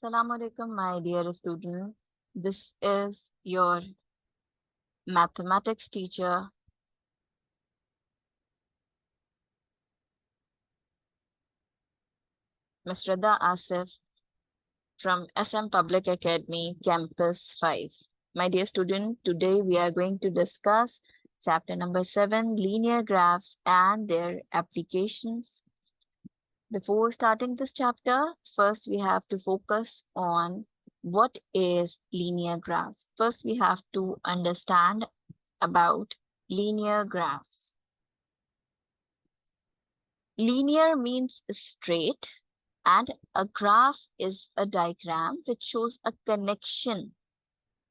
Assalamu alaikum, my dear student. This is your mathematics teacher, Ms. Rada Asif from SM Public Academy, Campus 5. My dear student, today we are going to discuss chapter number 7, linear graphs and their applications. Before starting this chapter, first we have to focus on what is linear graph. First, we have to understand about linear graphs. Linear means straight, and a graph is a diagram which shows a connection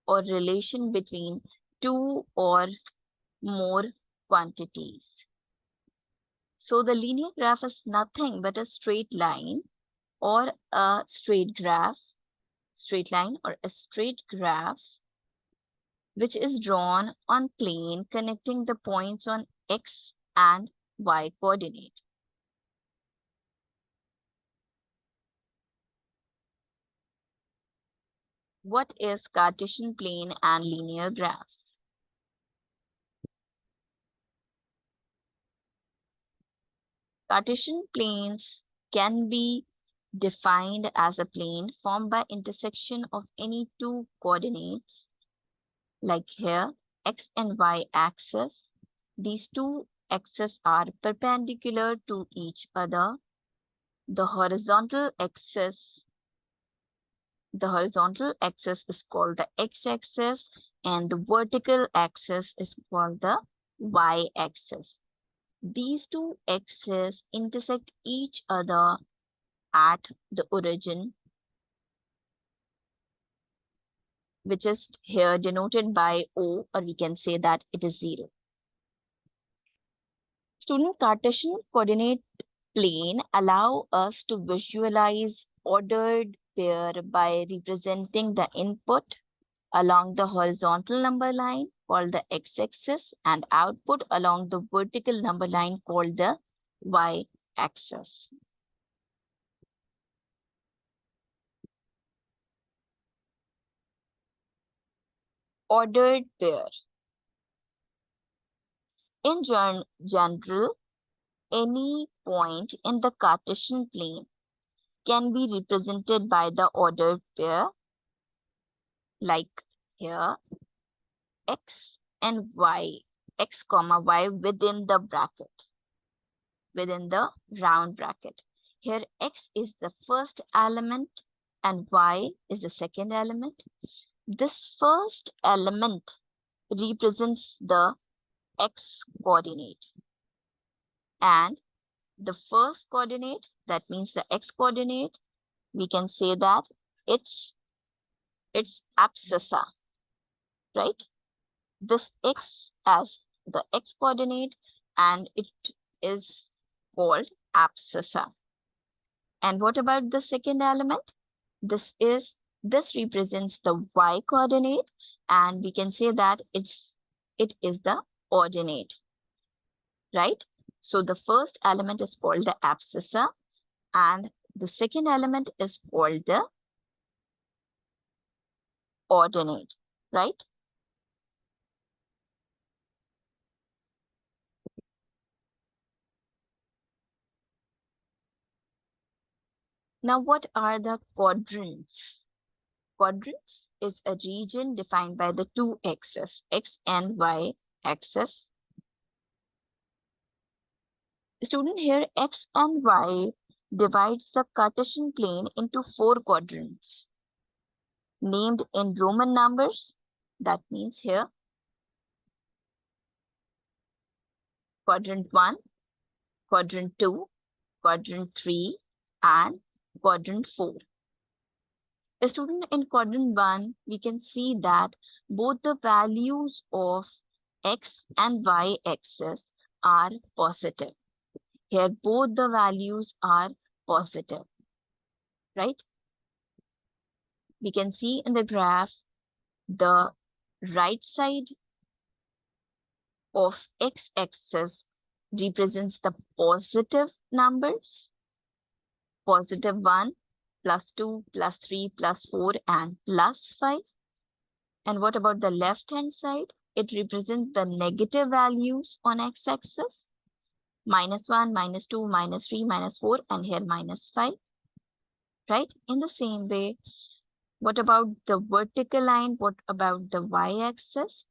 or relation between two or more quantities. So the linear graph is nothing but a straight line or a straight graph, straight line or a straight graph which is drawn on plane connecting the points on x and y coordinate. What is Cartesian plane and linear graphs? Cartesian planes can be defined as a plane formed by intersection of any two coordinates, like here, x and y axis. These two axes are perpendicular to each other. The horizontal axis is called the x-axis and the vertical axis is called the y-axis. These two axes intersect each other at the origin, which is here denoted by O, or we can say that it is 0. Student, Cartesian coordinate plane allow us to visualize ordered pair by representing the input along the horizontal number line called the x-axis and output along the vertical number line called the y-axis. Ordered pair. In general, any point in the Cartesian plane can be represented by the ordered pair, like here, x and y, x comma y within the bracket, within the round bracket. Here, x is the first element and y is the second element. This first element represents the x coordinate, and the first coordinate, that means the x coordinate, we can say that it's abscissa, right? This x as the x coordinate and it is called abscissa. And what about the second element? This represents the y coordinate and we can say that it is the ordinate, right? So the first element is called the abscissa and the second element is called the ordinate, right? Now, what are the quadrants? Quadrants is a region defined by the two axes, x and y axis. Student, here x and y divides the Cartesian plane into 4 quadrants named in Roman numbers. That means here quadrant 1, quadrant 2, quadrant 3 and quadrant 4. A student, in quadrant 1, we can see that both the values of x and y axis are positive. Here, both the values are positive, right? We can see in the graph, the right side of x-axis represents the positive numbers, positive 1, +2, +3, +4, and +5. And what about the left-hand side? It represents the negative values on x-axis. -1, -2, -3, -4, and here -5. Right? In the same way, what about the vertical line? What about the y-axis?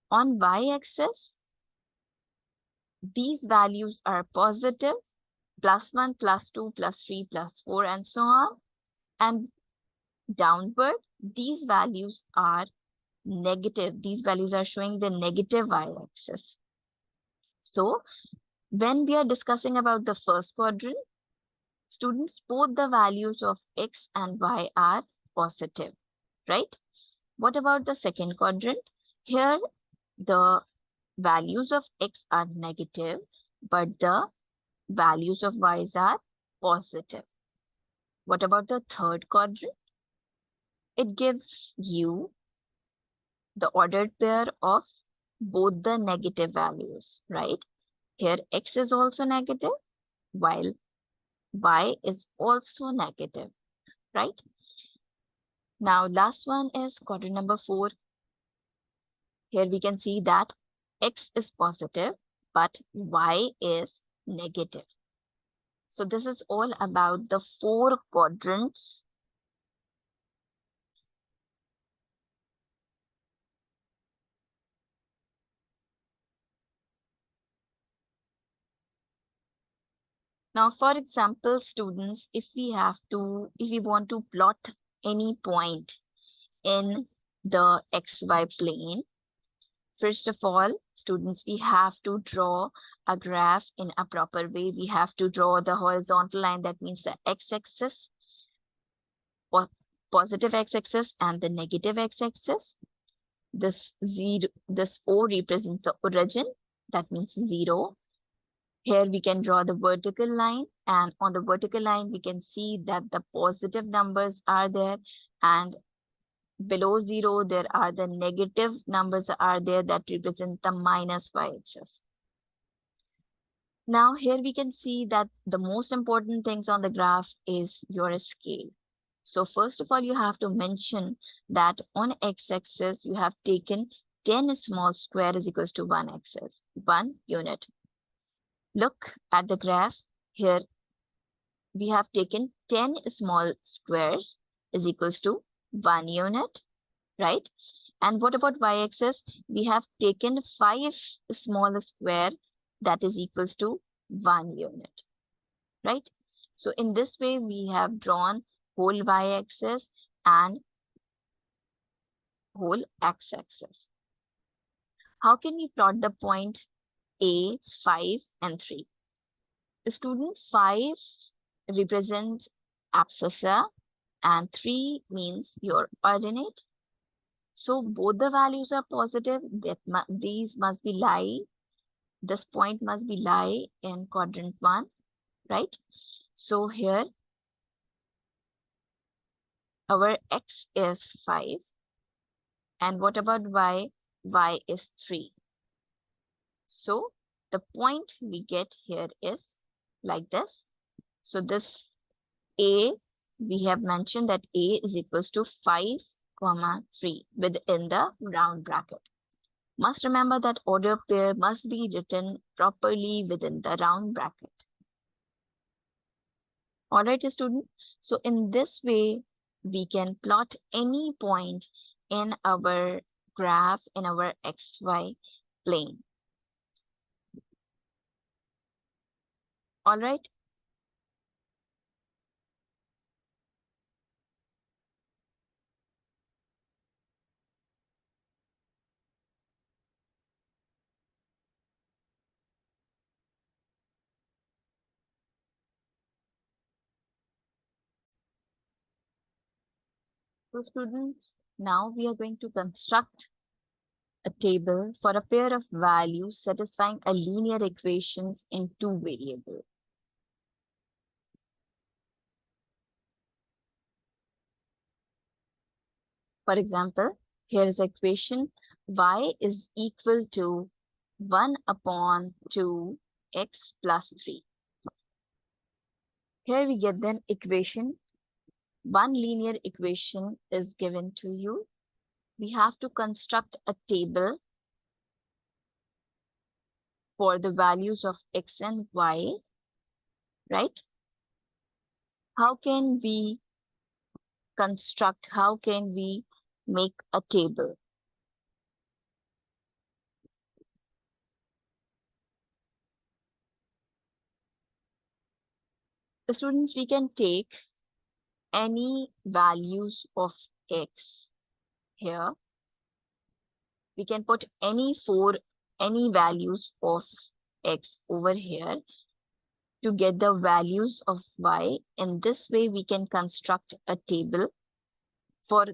On y-axis, these values are positive, +1, +2, +3, +4, and so on. And downward, these values are negative. These values are showing the negative y-axis. So when we are discussing about the first quadrant, students, both the values of x and y are positive, right? What about the second quadrant? Here, the values of x are negative, but the values of y's are positive. What about the third quadrant? It gives you the ordered pair of both the negative values, right? Here, x is also negative, while y is also negative, right? Now, last one is quadrant number 4. Here we can see that x is positive, but y is negative. So this is all about the 4 quadrants. Now, for example, students, if we want to plot any point in the XY plane, first of all, students, we have to draw a graph in a proper way. We have to draw the horizontal line, that means the x-axis, positive x-axis, and the negative x-axis. This O represents the origin, that means 0. Here we can draw the vertical line, and on the vertical line, we can see that the positive numbers are there, and below 0, there are the negative numbers are there that represent the minus y-axis. Now here we can see that the most important things on the graph is your scale. So first of all, you have to mention that on x-axis, you have taken 10 small square is equals to 1 axis, 1 unit. Look at the graph here. We have taken 10 small squares is equals to 1 unit, right? And what about y-axis? We have taken 5 small square that is equals to 1 unit, right? So in this way, we have drawn whole y-axis and whole x-axis. How can we plot the point A, 5, and 3? The student 5 represents abscissa and 3 means your ordinate. So both the values are positive. These must be lie. This point must be lie in quadrant 1, right? So here, our x is 5. And what about y? Y is 3. So the point we get here is like this. So this A, we have mentioned that A is equals to 5, 3 within the round bracket. Must remember that order pair must be written properly within the round bracket. All right, student. So in this way, we can plot any point in our graph in our XY plane. All right. So students, now we are going to construct a table for a pair of values satisfying a linear equations in 2 variables. For example, here is equation y is equal to 1 upon 2x plus 3. Here we get then equation one linear equation is given to you. We have to construct a table for the values of x and y, right? How can we make a table? The students, we can take any values of x here. We can put any values of x over here to get the values of y. In this way, we can construct a table for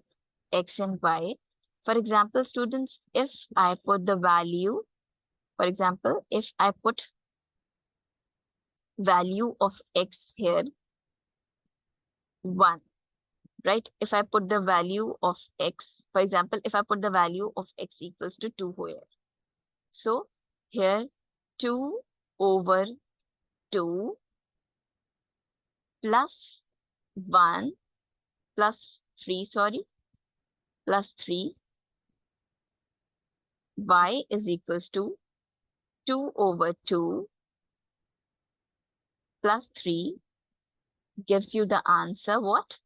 x and y. For example, students, if I put the value, for example, if I put value of x here, 1, right? If I put the value of x, for example, if I put the value of x equals to 2 here. So here 2 over 2 plus 1 plus 3, plus 3, y is equals to 2 over 2 plus 3 gives you the answer what?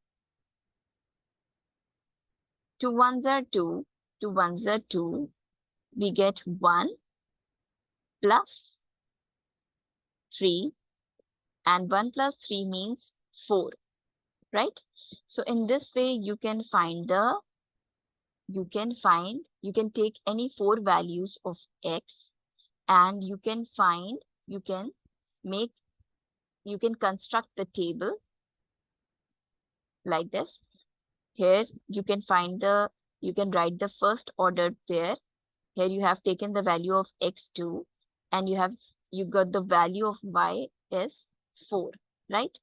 2 ones are 2, 2 ones are 2. We get 1 plus 3, and 1 plus 3 means 4, right? So in this way, you can take any 4 values of x, and you can construct the table like this. Here you can write the first ordered pair. Here you have taken the value of x2, and you got the value of y is 4, right?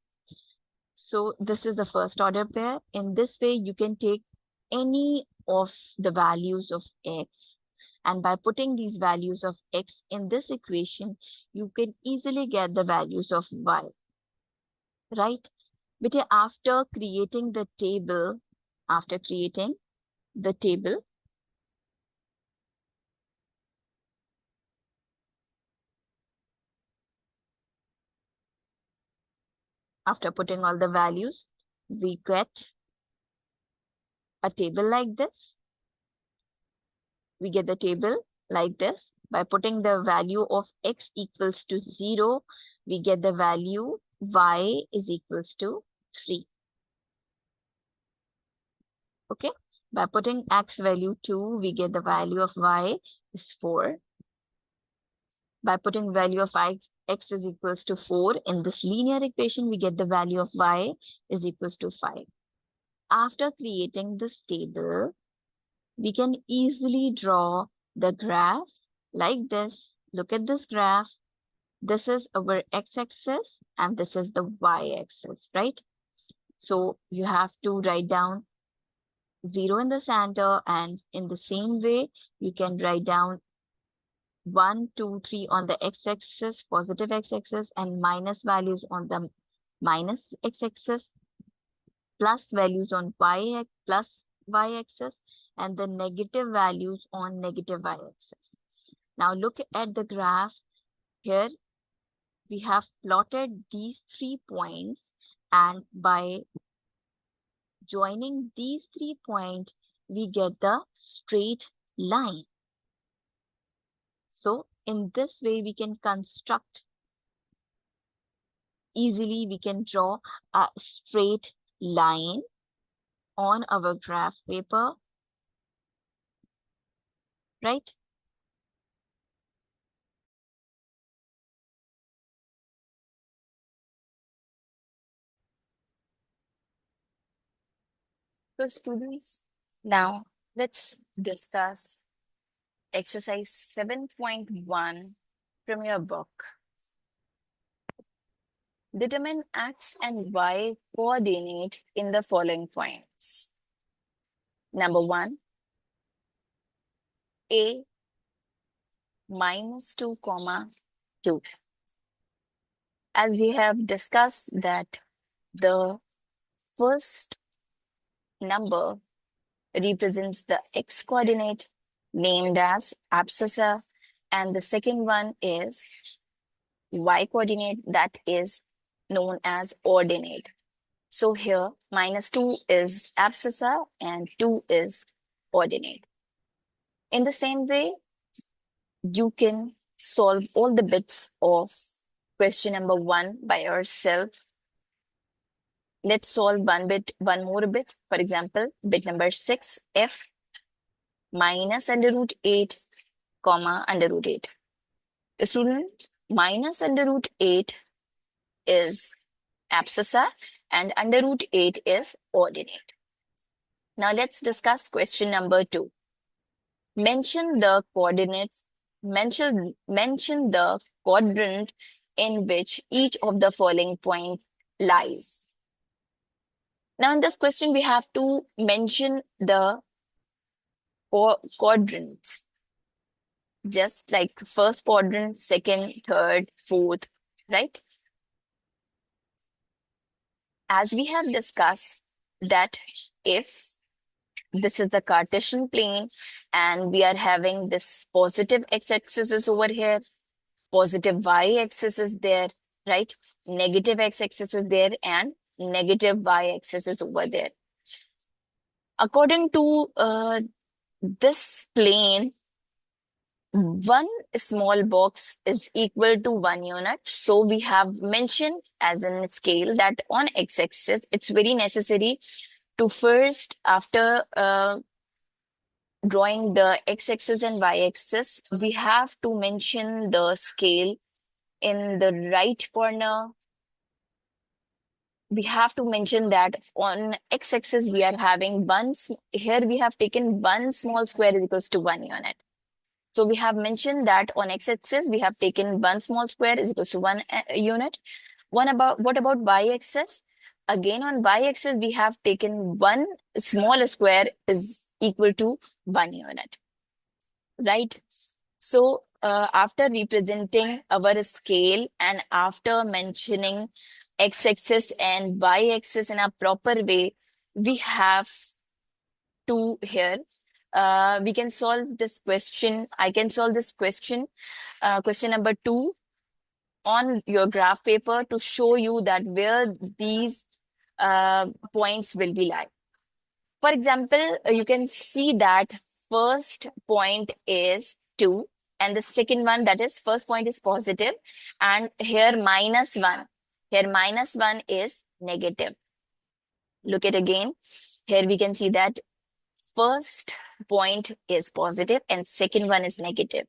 So this is the first order pair. In this way, you can take any of the values of x, and by putting these values of x in this equation, you can easily get the values of y, right? But after creating the table, after putting all the values, we get a table like this. We get the table like this. By putting the value of x equals to 0, we get the value y is equals to 3. Okay. By putting x value 2, we get the value of y is 4. By putting value of x is equals to 4 in this linear equation, we get the value of y is equals to 5. After creating this table, we can easily draw the graph like this. Look at this graph. This is our x-axis and this is the y-axis, right? So you have to write down 0 in the center, and in the same way, you can write down 1, 2, 3 on the x-axis, positive x-axis, and minus values on the minus x-axis, plus values on plus y-axis, and the negative values on negative y-axis. Now look at the graph. Here we have plotted these 3 points, and by joining these 3 points, we get the straight line. So in this way, we can draw a straight line on our graph paper, right? So students, now let's discuss exercise 7.1 from your book. Determine x and y coordinate in the following points. Number 1, a minus 2, 2. As we have discussed that the first number represents the x coordinate named as abscissa, and the second one is y coordinate that is known as ordinate. So here -2 is abscissa and 2 is ordinate. In the same way, you can solve all the bits of question number 1 by yourself. Let's solve one more bit. For example, bit number 6, f minus under root 8, comma under root 8. Student, minus under root 8 is abscissa and under root 8 is ordinate. Now let's discuss question number 2. Mention the coordinates, mention the quadrant in which each of the following points lies. Now in this question, we have to mention the quadrants, just like first quadrant, second, third, fourth, right? As we have discussed that if this is a Cartesian plane and we are having this positive x-axis is over here, positive y-axis is there, right? Negative x-axis is there and negative y-axis is over there. According to this plane, one small box is equal to 1 unit. So we have mentioned as in scale that on x-axis, it's very necessary to first, after drawing the x-axis and y-axis, we have to mention the scale in the right corner. We have to mention that on x-axis, we are having here we have taken one small square is equals to 1 unit. So we have mentioned that on x-axis, we have taken one small square is equals to 1 unit. What about y-axis? Again, on y-axis, we have taken one small square is equal to 1 unit, right? So after representing our scale and after mentioning x-axis and y-axis in a proper way, we have to here we can solve this question. I can solve this question, question number 2, on your graph paper to show you that where these points will be like. For example, you can see that first point is 2 and the second one, that is first point is positive, and here -1. Here -1 is negative. Look at again. Here we can see that first point is positive and second one is negative.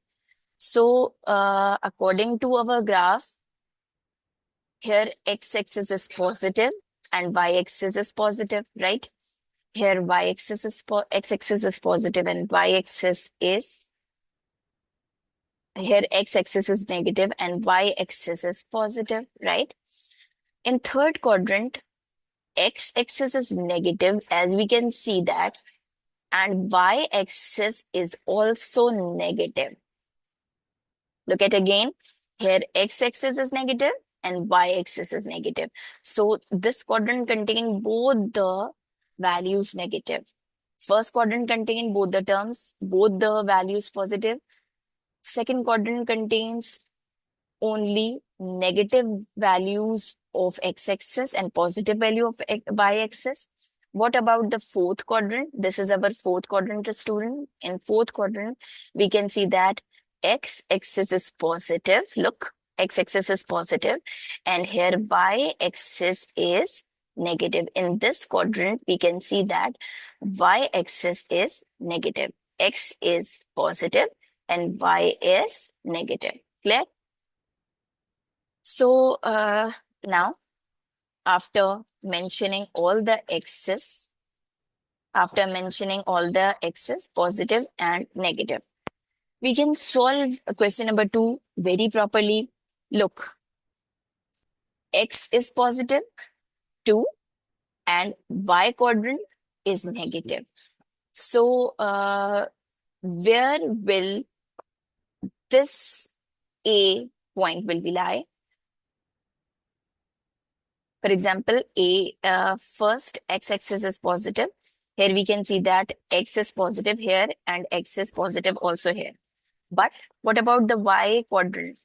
So according to our graph, here x-axis is positive and y-axis is positive, right? Here y-axis is x-axis is positive and y-axis is, here x-axis is negative and y-axis is positive, right? In third quadrant, x-axis is negative, as we can see that, and y-axis is also negative. Look at again, here x-axis is negative and y-axis is negative. So this quadrant contains both the values negative. First quadrant contains both the terms, both the values positive. Second quadrant contains only negative values of x-axis and positive value of y-axis. What about the fourth quadrant? This is our fourth quadrant, student. In fourth quadrant, we can see that x-axis is positive. Look, x-axis is positive, and here y-axis is negative. In this quadrant, we can see that y-axis is negative. X is positive and y is negative. Clear? So now, after mentioning all the x's, positive and negative, we can solve question number 2 very properly. Look, x is positive, 2, and y quadrant is negative. So where will this A point will be lie? For example, first x-axis is positive Here we can see that x is positive here and x is positive also here. But what about the y quadrant?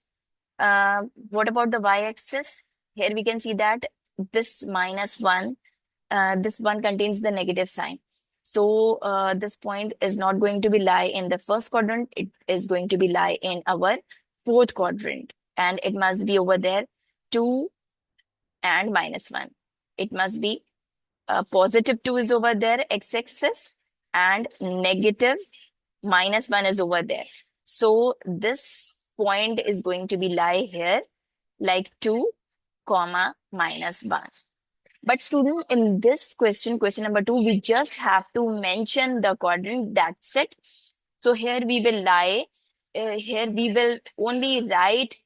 What about the y-axis? Here we can see that this -1, this one contains the negative sign. So this point is not going to be lie in the first quadrant. It is going to be lie in our fourth quadrant. And it must be over there 2 and -1. It must be positive 2 is over there, x-axis, and negative -1 is over there. So this point is going to be lie here like 2, comma, -1. But student, in this question number 2, we just have to mention the quadrant, that's it. So here we will lie, here we will only write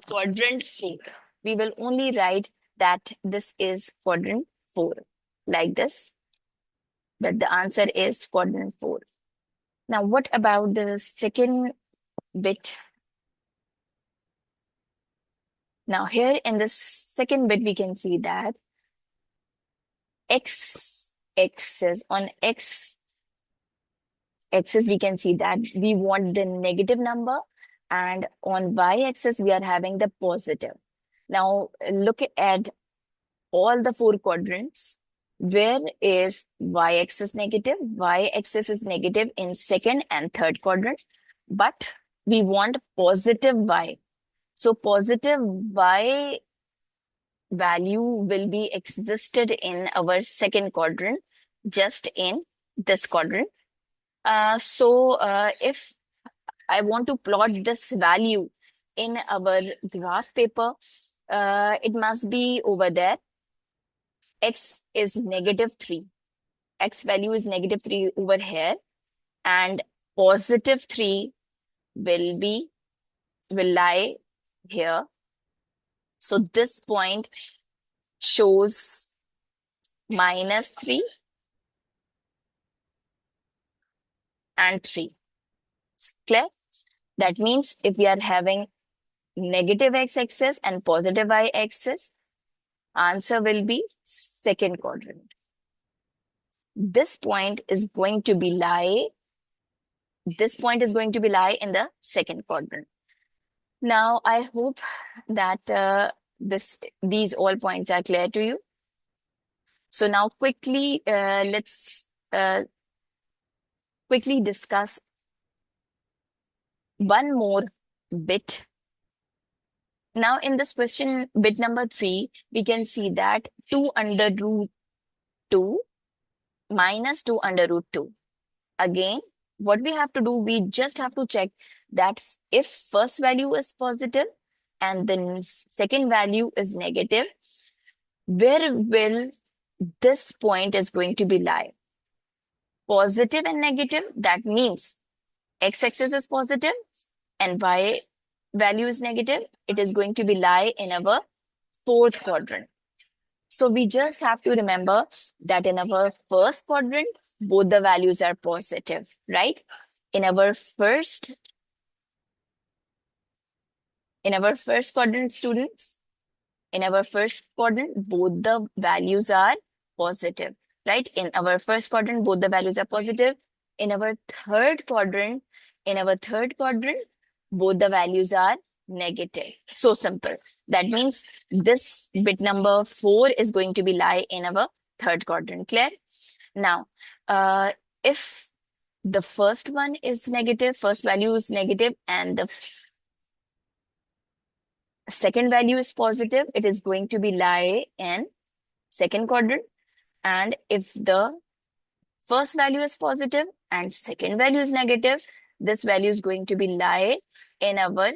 quadrant 4. We will only write that this is quadrant 4, like this, that the answer is quadrant 4. Now, what about the second bit? Now, here in the second bit, we can see that x-axis, on x-axis, we can see that we want the negative number, and on y-axis, we are having the positive. Now, look at all the 4 quadrants. Where is y-axis negative? Y-axis is negative in second and third quadrant, but we want positive y. So positive y value will be existed in our second quadrant, just in this quadrant. So if I want to plot this value in our graph paper, it must be over there. X is -3. X value is -3 over here, and +3 will lie here. So this point shows -3 and 3. Clear? That means if we are having negative x-axis and positive y-axis, answer will be second quadrant. This point is going to be lie. This point is going to be lie in the second quadrant. Now, I hope that these all points are clear to you. So now quickly, let's quickly discuss one more bit. Now, in this question, bit number 3, we can see that 2 under root 2 minus 2 under root 2. Again, what we have to do, we just have to check that if first value is positive and then second value is negative, where will this point is going to be lie? Positive and negative, that means x-axis is positive and y value is negative. It is going to be lie in our fourth quadrant. So we just have to remember that in our first quadrant, both the values are positive, right? In our first quadrant, students, in our first quadrant, both the values are positive, right? In our first quadrant, both the values are positive. In our third quadrant, both the values are negative. So simple. That means this bit number 4 is going to be lie in our third quadrant. Clear? Now, if the first one is negative, first value is negative, and the second value is positive, it is going to be lie in second quadrant. And if the first value is positive and second value is negative, this value is going to be lie in our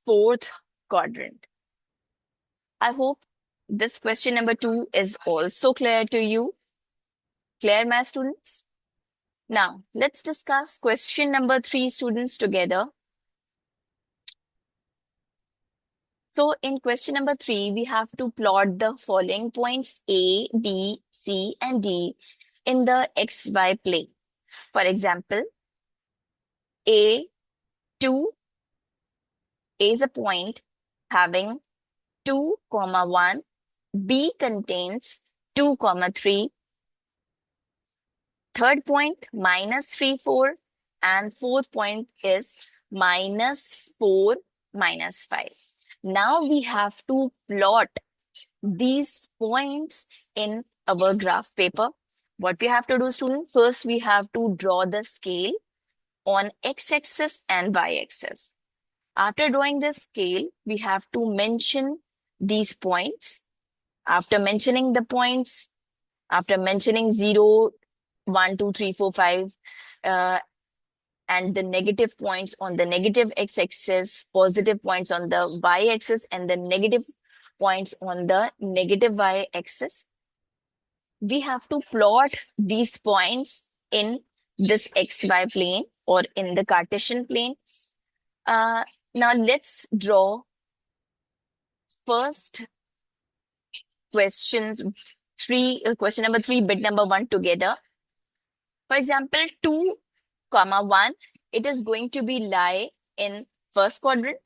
fourth quadrant. I hope this question number 2 is also clear to you. Clear, my students? Now, let's discuss question number 3, students, together. So in question number 3, we have to plot the following points A, B, C, and D in the XY plane. For example, A is a point having 2, 1. B contains 2, 3. third point minus 3, 4, and fourth point is minus 4, minus 5. Now we have to plot these points in our graph paper. What we have to do, student? First, we have to draw the scale on x-axis and y-axis. After drawing the scale, we have to mention these points. After mentioning the points, after mentioning 0, 1, 2, 3, 4, 5, and the negative points on the negative x-axis, positive points on the y-axis, and the negative points on the negative y-axis, we have to plot these points in this xy plane or in the Cartesian plane. Now let's draw first question number 3, bit number 1 together. For example, 2, 1, it is going to be lie in first quadrant.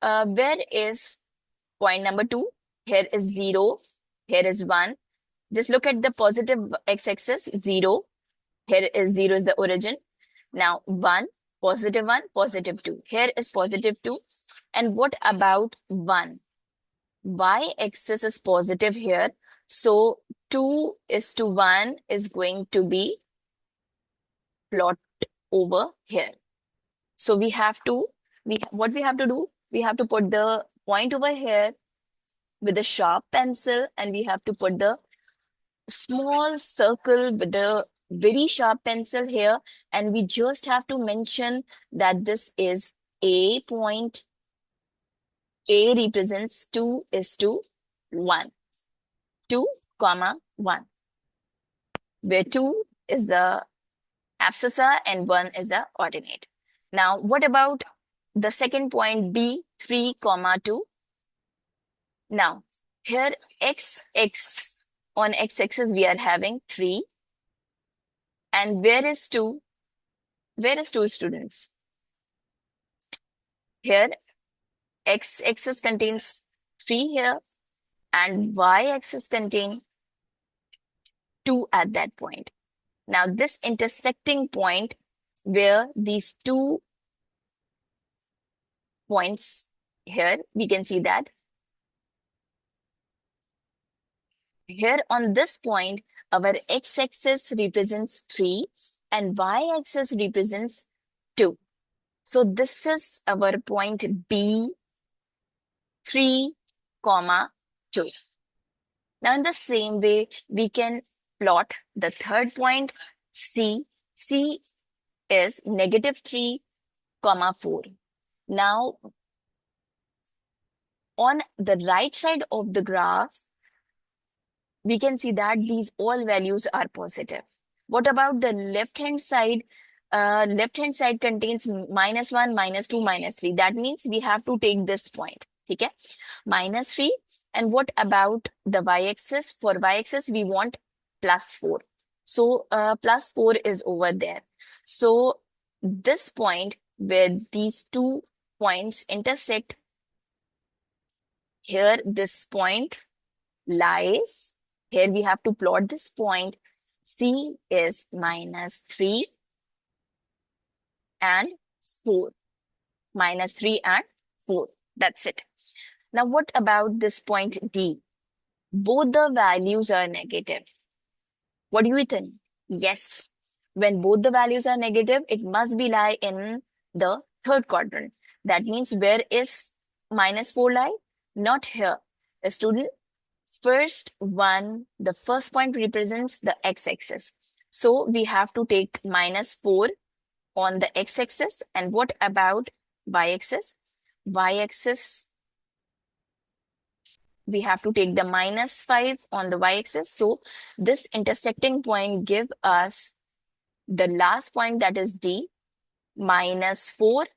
Where is point number 2? Here is 0, here is 1. Just look at the positive x-axis, 0. Here is 0 is the origin. Now 1, positive 1, positive 2. Here is positive 2. And what about 1? Y-axis is positive here. So 2:1 is going to be plot over here. So what we have to do, we have to put the point over here with a sharp pencil, and we have to put the small circle with a very sharp pencil here, and we just have to mention that this is a point. A represents 2:1. 2, 1. Where 2 is the abscissa and 1 is the ordinate. Now, what about the second point, B, 3, 2? Now, here on x-axis we are having 3. And where is 2? Where is 2, students? Here, x-axis contains 3 here, and y-axis contains 2 at that point. Now, this intersecting point where these 2 points here, we can see that here on this point, our x-axis represents 3 and y-axis represents 2. So this is our point B, 3, 2. Now, in the same way, we can plot the third point, C. C is -3, 4. Now, on the right side of the graph, we can see that these all values are positive. What about the left-hand side? Left-hand side contains -1, -2, -3. That means we have to take this point. Okay? -3. And what about the y-axis? For y-axis, we want +4. So +4 is over there. So this point where these 2 points intersect, here this point lies. Here we have to plot this point. C is -3 and 4. -3 and 4. That's it. Now, what about this point D? Both the values are negative. What do you think? Yes. When both the values are negative, it must be lie in the third quadrant. That means where is -4 lie? Not here. A student, the first point represents the x-axis. So we have to take -4 on the x-axis. And what about y-axis? Y-axis, we have to take the -5 on the y-axis. So this intersecting point give us the last point, that is D, -4,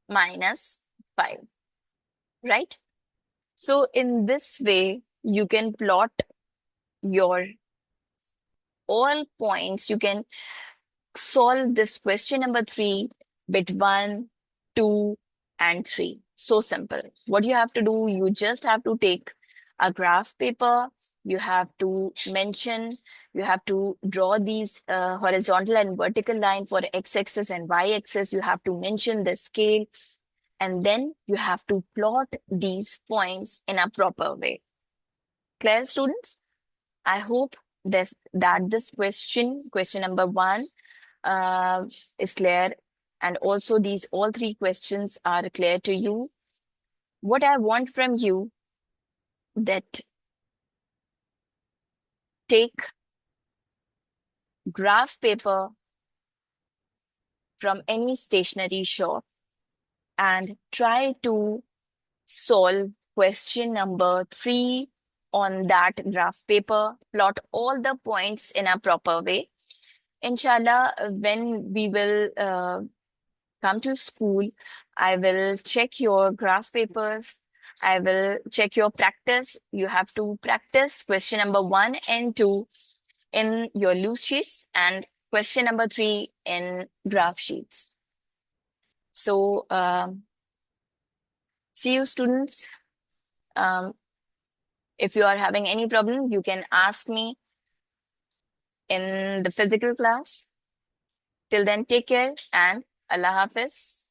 -5, right? So in this way, you can plot your all points. You can solve this question number 3, bit 1, 2, and 3. So simple. What you have to do, you just have to take a graph paper, You have to mention, you have to draw these horizontal and vertical line for x-axis and y-axis. You have to mention the scale, and then you have to plot these points in a proper way. Clear, students? I hope that this question number 1, is clear, and also these all 3 questions are clear to you. What I want from you, that take graph paper from any stationery shop and try to solve question number 3 on that graph paper. Plot all the points in a proper way. Inshallah, when we will come to school, I will check your graph papers. I will check your practice. You have to practice question number 1 and 2 in your loose sheets, and question number 3 in graph sheets. So, see you, students. If you are having any problem, you can ask me in the physical class. Till then, take care and Allah Hafiz.